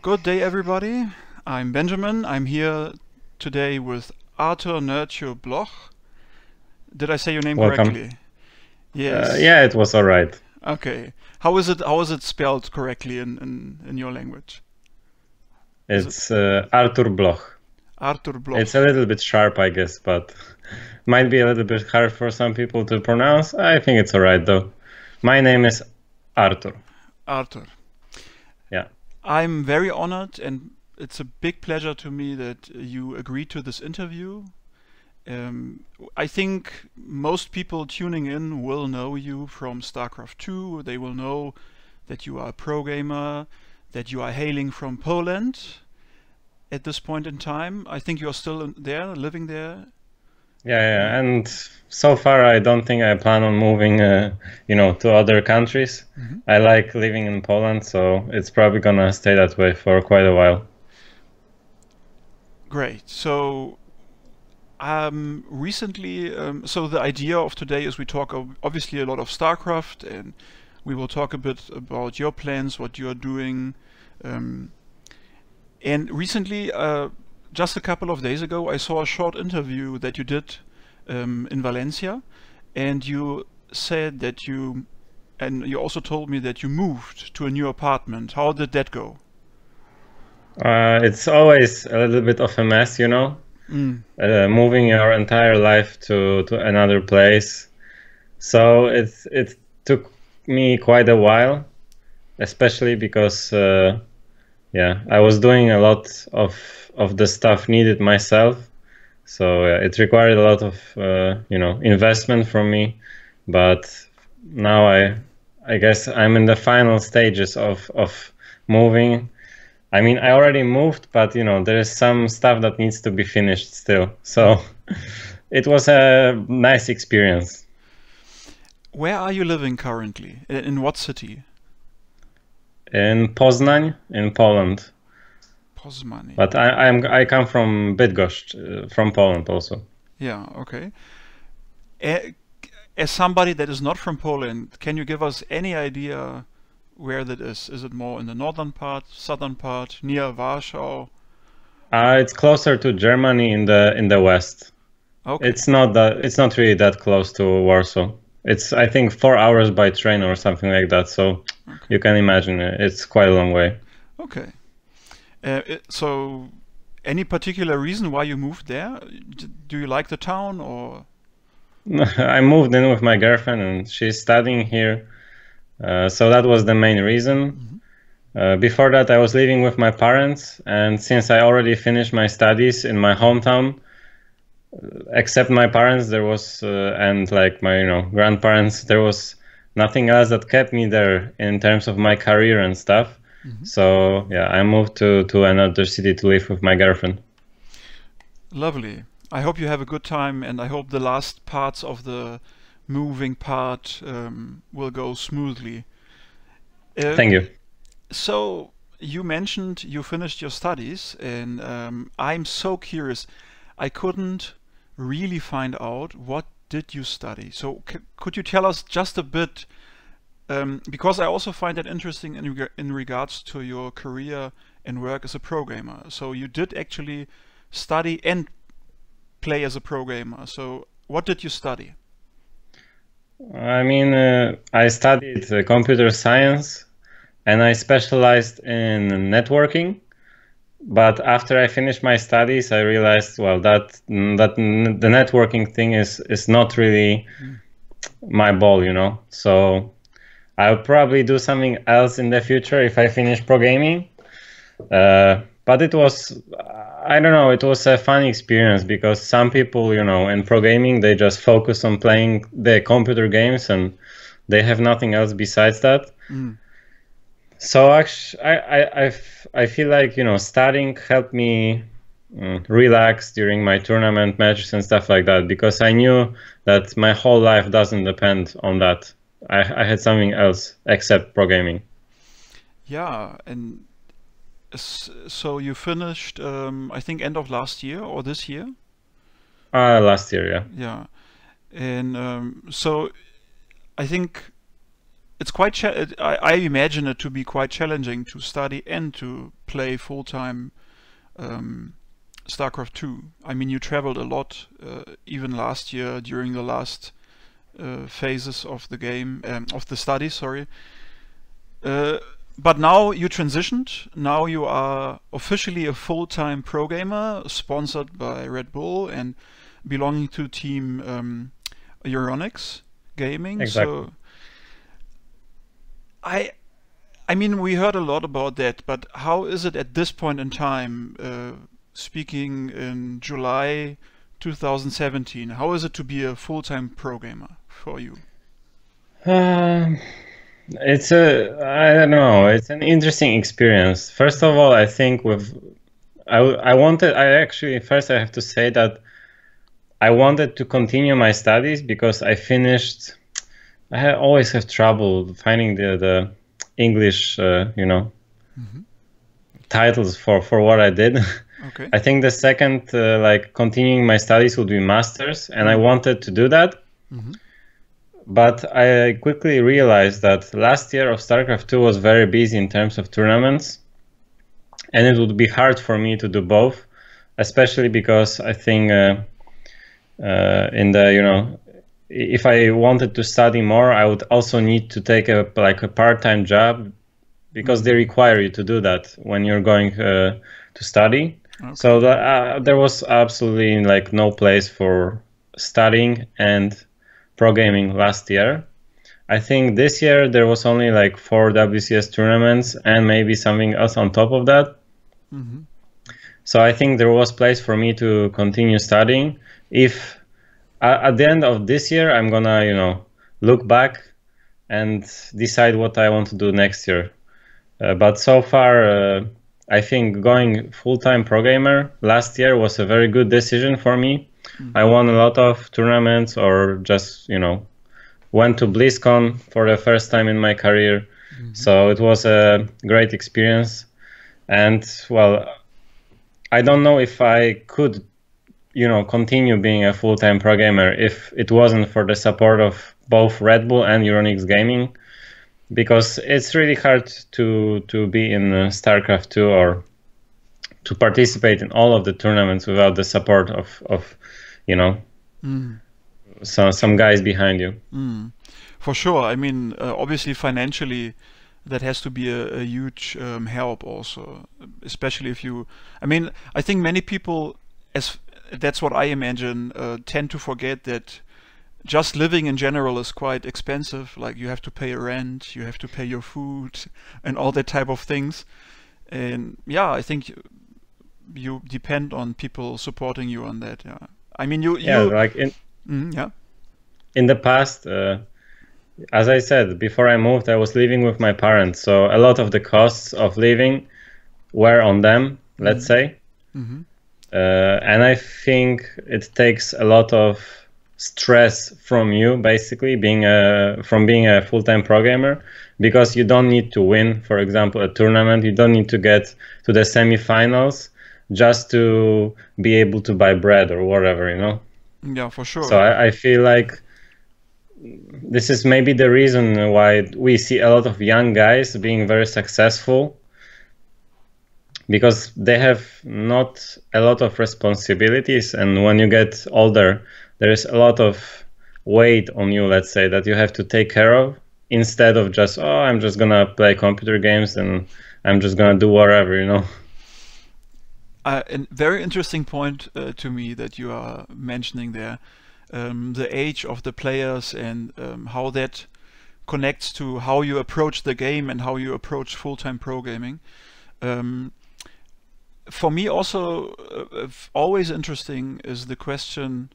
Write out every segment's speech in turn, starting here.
Good day, everybody. I'm Benjamin. I'm here today with Artur Bloch. Did I say your name Welcome. correctly? Yes. Yeah, it was all right. Okay. How is it spelled correctly in your language? Is it It's Artur Bloch. Artur It's a Bloch? little bit sharp, I guess, but might be a little bit hard for some people to pronounce. I think it's all right, though. My name is Artur. Artur. Yeah. I'm very honored and it's a big pleasure to me that you agreed to this interview. I think most people tuning in will know you from StarCraft 2. They will know that you are a pro gamer, that you are hailing from Poland at this point in time. I think you're still there, living there. Yeah. And so far, I don't think I plan on moving, to other countries. Mhm. I like living in Poland, so it's probably gonna stay that way for quite a while. Great. So recently, so the idea of today is we talk obviously a lot of StarCraft, and we will talk a bit about your plans, what you are doing. Um, and recently, just a couple of days ago, I saw a short interview that you did in Valencia, and you said that and you also told me that you moved to a new apartment. How did that go? It's always a little bit of a mess, Mm. moving your entire life to another place. So it took me quite a while, especially because I was doing a lot of the stuff needed myself. So it required a lot of investment from me. But now I guess I'm in the final stages of moving. I mean, I already moved, but there is some stuff that needs to be finished still. So it was a nice experience. Where are you living currently? In what city? In Poznań, in Poland. Poznań. But I come from Bydgoszcz, from Poland also. Yeah, okay. A- As somebody that is not from Poland, can you give us any idea where that is? Is it more in the northern part, southern part, near Warsaw? It's closer to Germany in the west. Okay, It's not really that close to Warsaw. It's I think 4 hours by train or something like that. So okay, you can imagine it's quite a long way. okay. So, any particular reason why you moved there? Do you like the town or? I moved in with my girlfriend and she's studying here. So that was the main reason. Mhm. Before that, I was living with my parents, and since I already finished my studies in my hometown, except my parents, there was and like my grandparents, there was nothing else that kept me there in terms of my career and stuff. Mhm. So yeah, I moved to another city to live with my girlfriend. Lovely. I hope you have a good time, and I hope the last parts of the moving part will go smoothly. Uh, Thank you. So you mentioned you finished your studies, and I'm so curious. I couldn't really find out what did you study. So could you tell us just a bit? Because I also find that interesting in regards to your career and work as a programmer. So you did actually study and play as a programmer. So what did you study? I mean, I studied computer science and I specialized in networking. But after I finished my studies, I realized, well, the networking thing is not really Mm. my ball. So I'll probably do something else in the future if I finish programming. But I don't know, it was a fun experience because some people, in programming, they just focus on playing the computer games and they have nothing else besides that. Mm. So actually, I feel like studying helped me relax during my tournament matches and stuff like that because I knew that my whole life doesn't depend on that. I had something else except programming. Yeah, and so you finished, I think, end of last year or this year? Last year, yeah. Yeah. And so I think it's quite. I imagine it to be quite challenging to study and to play full time StarCraft 2. I mean, you traveled a lot, even last year during the last phases of the game, of the study. Sorry. But now you transitioned. Now you are officially a full-time pro gamer, sponsored by Red Bull and belonging to team Euronics Gaming. Exactly. So I mean, we heard a lot about that, but how is it at this point in time, speaking in July 2017, how is it to be a full-time pro gamer for you? It's I don't know, it's an interesting experience. First of all, I think I actually, first I have to say that I wanted to continue my studies because always have trouble finding the English, titles for what I did. Okay. I think the second, like continuing my studies would be masters, and I wanted to do that. But I quickly realized that last year of StarCraft 2 was very busy in terms of tournaments, and it would be hard for me to do both, especially because I think if I wanted to study more, I would also need to take a part-time job, because they require you to do that when you're going to study. Okay. So there was absolutely like no place for studying and pro gaming last year. I think this year there was only like 4 WCS tournaments and maybe something else on top of that. So I think there was place for me to continue studying. If at the end of this year I'm gonna, look back and decide what I want to do next year. But so far, I think going full-time pro gamer last year was a very good decision for me. I won a lot of tournaments, or just, went to BlizzCon for the first time in my career. So it was a great experience. And, well, I don't know if I could, continue being a full-time pro gamer if it wasn't for the support of both Red Bull and Euronics Gaming, because it's really hard to be in StarCraft 2 or to participate in all of the tournaments without the support of some guys behind you. For sure. I mean, obviously financially, that has to be a huge help also, especially if you, I mean, I think many people, that's what I imagine, tend to forget that just living in general is quite expensive. Like, you have to pay rent, you have to pay your food, and all that type of things. And yeah, I think you depend on people supporting you on that. Yeah, I mean, like in the past, as I said before, I moved, I was living with my parents, so a lot of the costs of living were on them, let's say. And I think it takes a lot of stress from you, basically, being a full-time pro gamer, because you don't need to win, for example, a tournament. You don't need to get to the semifinals just to be able to buy bread or whatever, Yeah, for sure. So I feel like this is maybe the reason why we see a lot of young guys being very successful, because they have not a lot of responsibilities, and when you get older, there is a lot of weight on you, let's say, that you have to take care of, instead of just, I'm just gonna play computer games and I'm just gonna do whatever, A very interesting point to me that you are mentioning there, the age of the players and how that connects to how you approach the game and how you approach full-time pro gaming. For me also, always interesting is the question,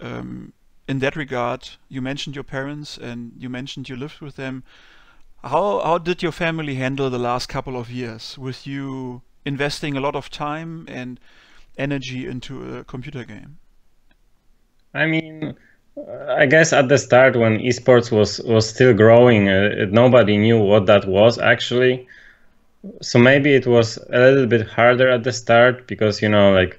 in that regard. You mentioned your parents and you mentioned you lived with them. How did your family handle the last couple of years with you investing a lot of time and energy into a computer game? I mean, I guess at the start, when esports was still growing, nobody knew what that was actually. So maybe it was a little bit harder at the start, because like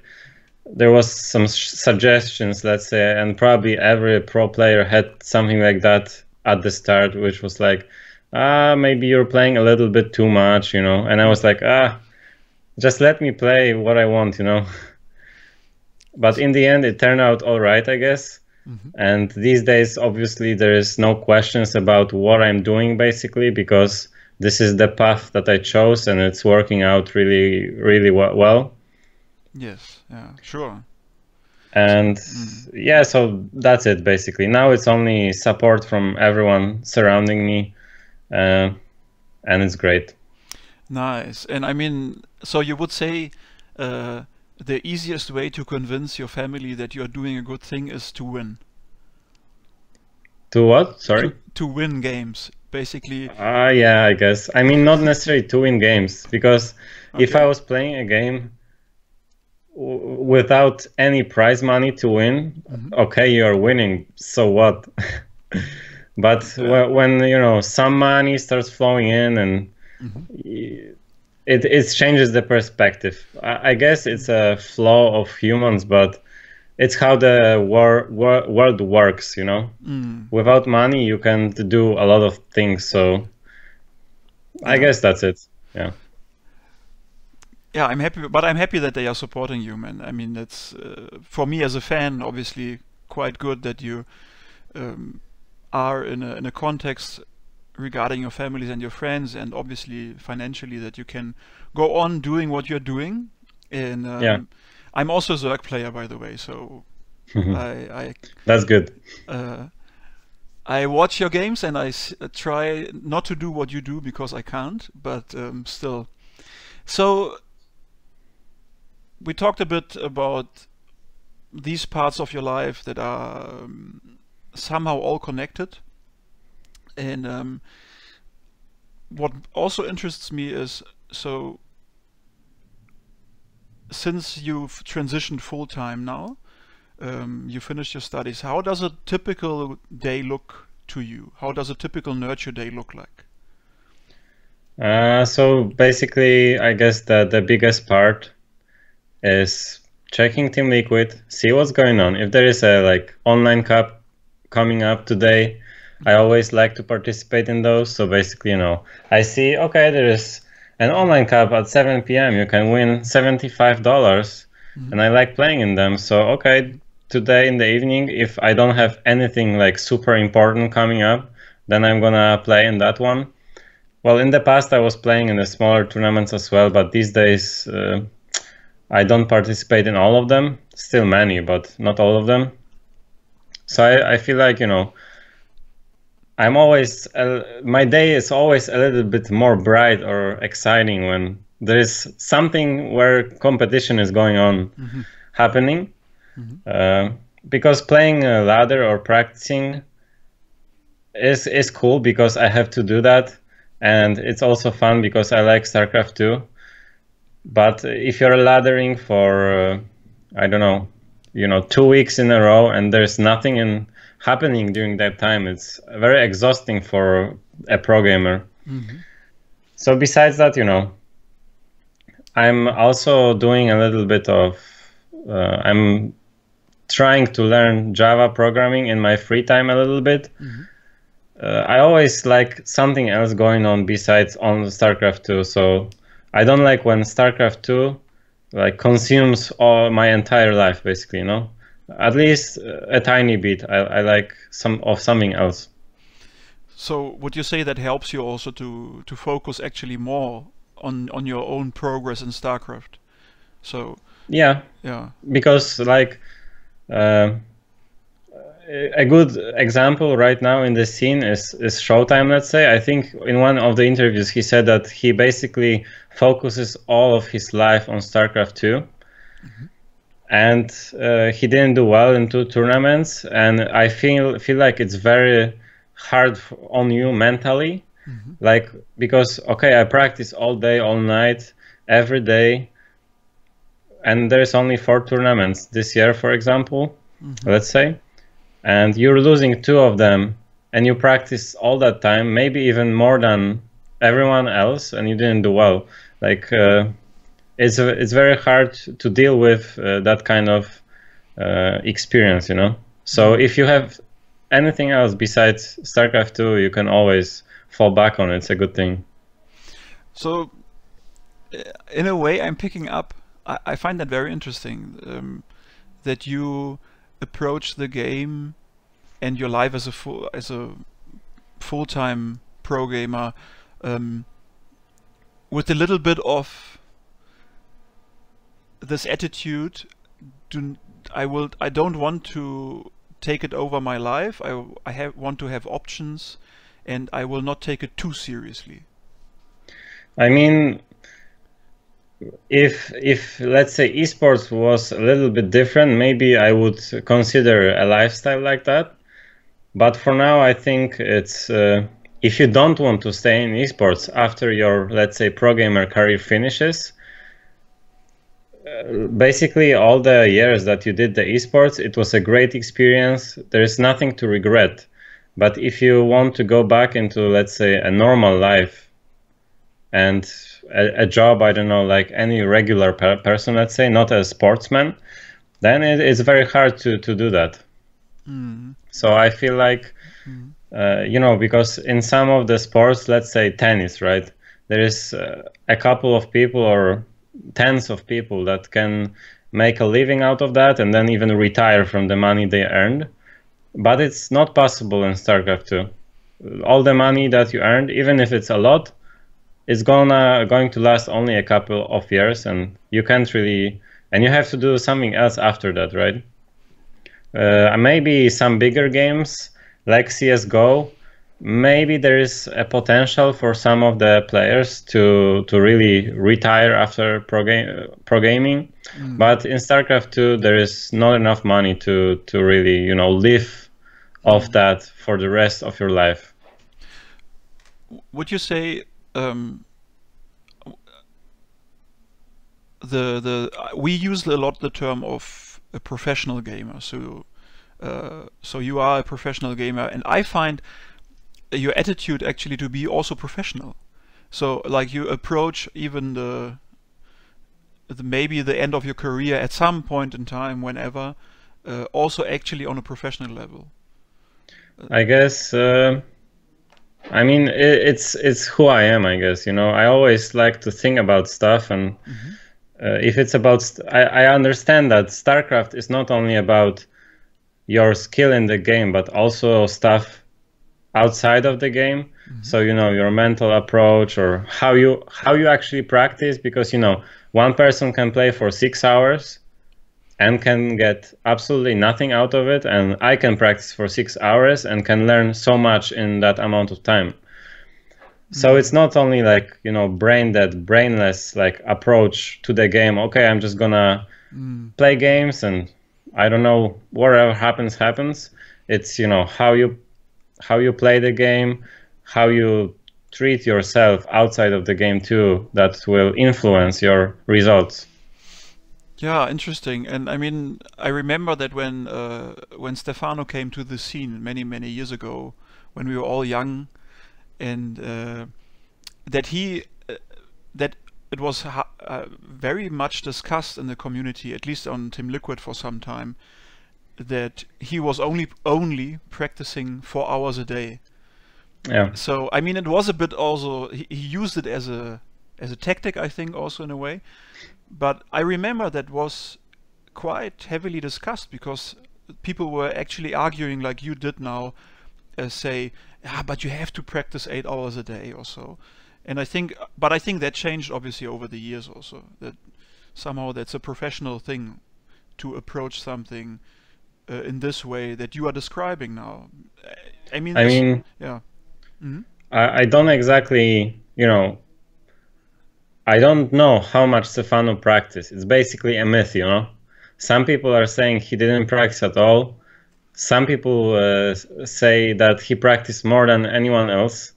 there was some suggestions, let's say, and probably every pro player had something like that at the start, which was like, maybe you're playing a little bit too much, you know. And I was like, just let me play what I want, you know. But in the end, it turned out all right, I guess. And these days, obviously, there is no questions about what I'm doing, basically, because this is the path that I chose, and it's working out really, really well. Yes, yeah, sure. And yeah, so that's it, basically. Now it's only support from everyone surrounding me, and it's great. Nice. And I mean, so you would say the easiest way to convince your family that you're doing a good thing is to win. To what? Sorry? To win games, basically. Yeah, I guess. I mean, not necessarily to win games, because if I was playing a game without any prize money to win, okay, you're winning, so what? But when you know, some money starts flowing in, and it changes the perspective. I guess it's a flaw of humans, but it's how the world works, you know. Without money, you can do a lot of things. So I guess that's it. Yeah. Yeah, I'm happy, but I'm happy that they are supporting you, man. I mean, it's for me as a fan, obviously quite good that you are in a context regarding your families and your friends, and obviously financially that you can go on doing what you're doing. And I'm also a Zerg player, by the way, so I that's good. I watch your games and I try not to do what you do because I can't, but still. So we talked a bit about these parts of your life that are somehow all connected. And what also interests me is, so since you've transitioned full-time now, you finished your studies, how does a typical day look to you? How does a typical Nerchio-Day look like? So basically, I guess that the biggest part is checking Team Liquid, see what's going on. If there is a like online cup coming up today, I always like to participate in those. So basically, you know, I see, okay, there is an online cup at 7 p.m. You can win $75, and I like playing in them. So okay, today in the evening, if I don't have anything like super important coming up, then I'm gonna play in that one. Well, in the past I was playing in the smaller tournaments as well, but these days I don't participate in all of them. Still many, but not all of them. So I feel like, you know, I'm always, my day is always a little bit more bright or exciting when there is something where competition is going on happening. Because playing a ladder or practicing is cool because I have to do that. And it's also fun because I like StarCraft 2. But if you're laddering for, I don't know, you know, 2 weeks in a row and there's nothing happening during that time, it's very exhausting for a pro gamer. So besides that, you know, I'm also doing a little bit of, I'm trying to learn Java programming in my free time a little bit. I always like something else going on besides on StarCraft 2. So I don't like when StarCraft 2 like consumes all my entire life, basically, you know. At least a tiny bit. I like something else. So would you say that helps you also to focus actually more on your own progress in StarCraft? So yeah, because like a good example right now in the scene is Showtime, let's say. I think in one of the interviews he said that he basically focuses all of his life on StarCraft 2. And he didn't do well in 2 tournaments, and I feel like it's very hard on you mentally, like, because okay, I practice all day, all night, every day, and there's only 4 tournaments this year, for example, let's say, and you're losing 2 of them, and you practice all that time, maybe even more than everyone else, and you didn't do well. Like it's very hard to deal with that kind of experience, you know. So if you have anything else besides StarCraft 2, you can always fall back on. It's a good thing. So, in a way, I'm picking up. I find that very interesting, that you approach the game and your life as a full-time pro gamer with a little bit of this attitude. I don't want to take it over my life. I want to have options, and I will not take it too seriously. I mean, if let's say esports was a little bit different, maybe I would consider a lifestyle like that. But for now, I think it's if you don't want to stay in esports after your, let's say, pro gamer career finishes, basically all the years that you did the esports, it was a great experience. There is nothing to regret. But if you want to go back into, let's say, a normal life and a job, I don't know, like any regular person, let's say, not a sportsman, then it's very hard to do that. So I feel like, you know, because in some of the sports, let's say tennis, right, there is a couple of people or tens of people that can make a living out of that and then even retire from the money they earned. But it's not possible in StarCraft 2. All the money that you earned, even if it's a lot, it's going to last only a couple of years, and you can't really, and you have to do something else after that, right? Maybe some bigger games like CSGO, maybe there is a potential for some of the players to really retire after pro gaming. But in StarCraft 2, there is not enough money to really, you know, live off that for the rest of your life. Would you say we use a lot the term of a professional gamer, so you are a professional gamer, and I find your attitude actually to be also professional. So like you approach even maybe the end of your career at some point in time, whenever, also actually on a professional level. I guess. I mean, it's who I am, I guess. You know, I always like to think about stuff, and if it's about, I understand that StarCraft is not only about your skill in the game, but also stuff outside of the game. So, you know, your mental approach or how you actually practice, because, you know, one person can play for 6 hours and can get absolutely nothing out of it, and I can practice for 6 hours and can learn so much in that amount of time. So it's not only like, you know, brainless like approach to the game. Okay, I'm just gonna play games and I don't know, whatever happens. It's, you know, how you play the game, how you treat yourself outside of the game too, that will influence your results. Yeah, interesting. And I mean, I remember that when Stefano came to the scene many years ago, when we were all young, and that it was very much discussed in the community, at least on Team Liquid for some time, that he was only practicing 4 hours a day. Yeah. So I mean, it was a bit also he used it as a tactic, I think, also in a way. But I remember that was quite heavily discussed, because people were actually arguing like you did now, say, but you have to practice 8 hours a day or so. And I think that changed obviously over the years also. That somehow that's a professional thing to approach something in this way that you are describing now. I mean, yeah. I don't exactly, you know, I don't know how much Stefano practiced. It's basically a myth, you know. Some people are saying he didn't practice at all. Some people say that he practiced more than anyone else.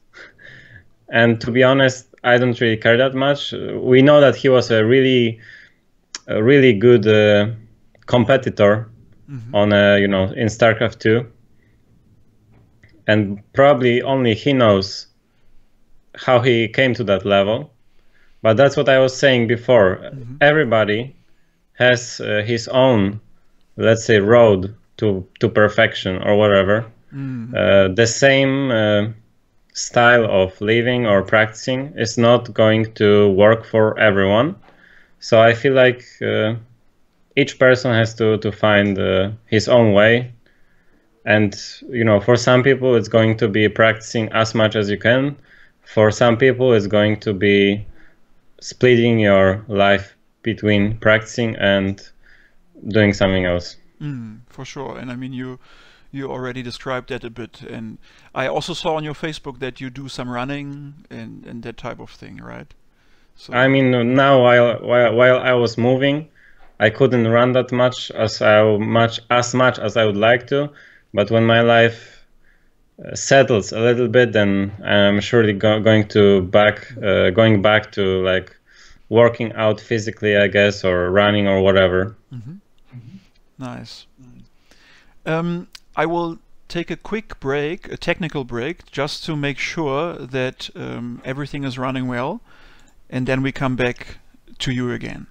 And to be honest, I don't really care that much. We know that he was a really good competitor on, you know, in StarCraft 2. And probably only he knows how he came to that level. But that's what I was saying before. Everybody has his own, let's say, road to perfection or whatever. The same style of living or practicing is not going to work for everyone. So I feel like each person has to find his own way. And, you know, for some people, it's going to be practicing as much as you can. For some people, it's going to be splitting your life between practicing and doing something else. For sure. And I mean, you already described that a bit. And I also saw on your Facebook that you do some running and that type of thing, right? So I mean, now while I was moving, I couldn't run that much as much as I would like to. But when my life settles a little bit, then I'm surely going back to like working out physically, I guess, or running or whatever. Nice. I will take a quick break, a technical break, just to make sure that everything is running well, and then we come back to you again.